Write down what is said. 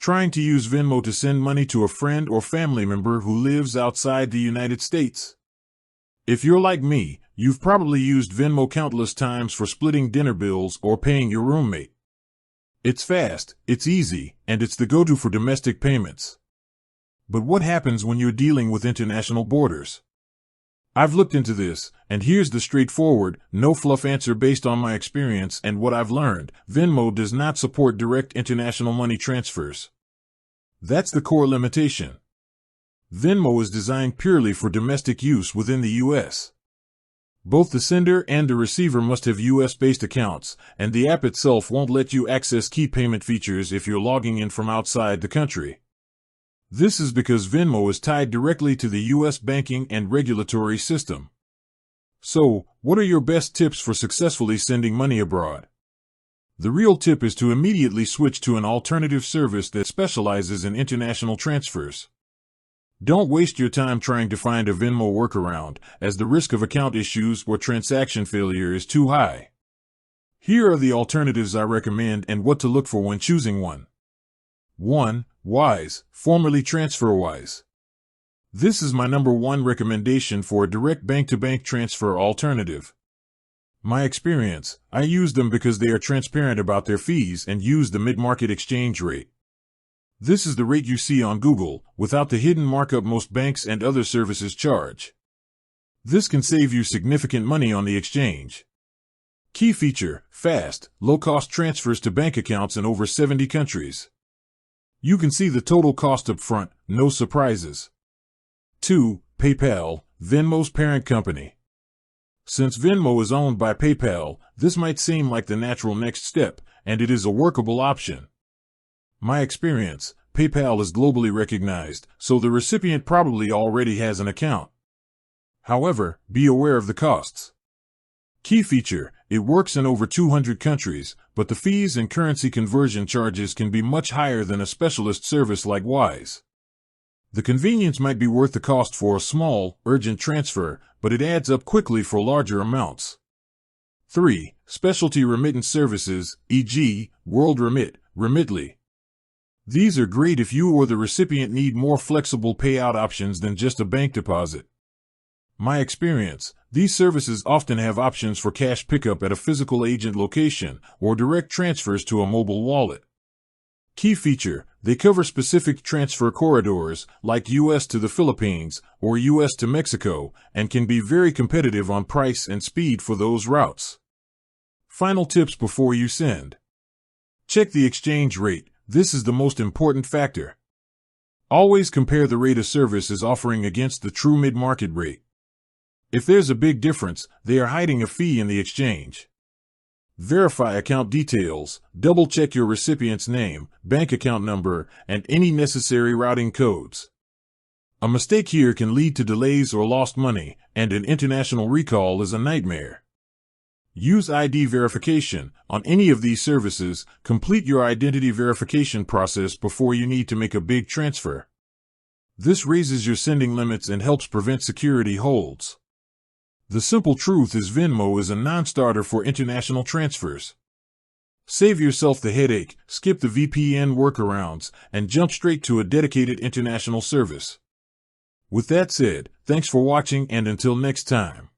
Trying to use Venmo to send money to a friend or family member who lives outside the United States. If you're like me, you've probably used Venmo countless times for splitting dinner bills or paying your roommate. It's fast, it's easy, and it's the go-to for domestic payments. But what happens when you're dealing with international borders? I've looked into this, and here's the straightforward, no-fluff answer based on my experience and what I've learned. Venmo does not support direct international money transfers. That's the core limitation. Venmo is designed purely for domestic use within the U.S. Both the sender and the receiver must have U.S.-based accounts, and the app itself won't let you access key payment features if you're logging in from outside the country. This is because Venmo is tied directly to the U.S. banking and regulatory system. So, what are your best tips for successfully sending money abroad? The real tip is to immediately switch to an alternative service that specializes in international transfers. Don't waste your time trying to find a Venmo workaround, as the risk of account issues or transaction failure is too high. Here are the alternatives I recommend and what to look for when choosing one. 1. Wise, formerly TransferWise. This is my number one recommendation for a direct bank-to-bank transfer alternative. My experience, I use them because they are transparent about their fees and use the mid-market exchange rate. This is the rate you see on Google, without the hidden markup most banks and other services charge. This can save you significant money on the exchange. Key feature, fast, low-cost transfers to bank accounts in over 70 countries. You can see the total cost up front, no surprises. 2. PayPal, Venmo's parent company. Since Venmo is owned by PayPal, this might seem like the natural next step, and it is a workable option. My experience, PayPal is globally recognized, so the recipient probably already has an account. However, be aware of the costs. Key feature, it works in over 200 countries, but the fees and currency conversion charges can be much higher than a specialist service like Wise. The convenience might be worth the cost for a small, urgent transfer, but it adds up quickly for larger amounts. 3. Specialty remittance services, e.g., WorldRemit, Remitly. These are great if you or the recipient need more flexible payout options than just a bank deposit. My experience, these services often have options for cash pickup at a physical agent location or direct transfers to a mobile wallet. Key feature, they cover specific transfer corridors like US to the Philippines or US to Mexico and can be very competitive on price and speed for those routes. Final tips before you send. Check the exchange rate. This is the most important factor. Always compare the rate a service is offering against the true mid-market rate. If there's a big difference, they are hiding a fee in the exchange. Verify account details, double-check your recipient's name, bank account number, and any necessary routing codes. A mistake here can lead to delays or lost money, and an international recall is a nightmare. Use ID verification. On any of these services, complete your identity verification process before you need to make a big transfer. This raises your sending limits and helps prevent security holds. The simple truth is Venmo is a non-starter for international transfers. Save yourself the headache, skip the VPN workarounds, and jump straight to a dedicated international service. With that said, thanks for watching and until next time.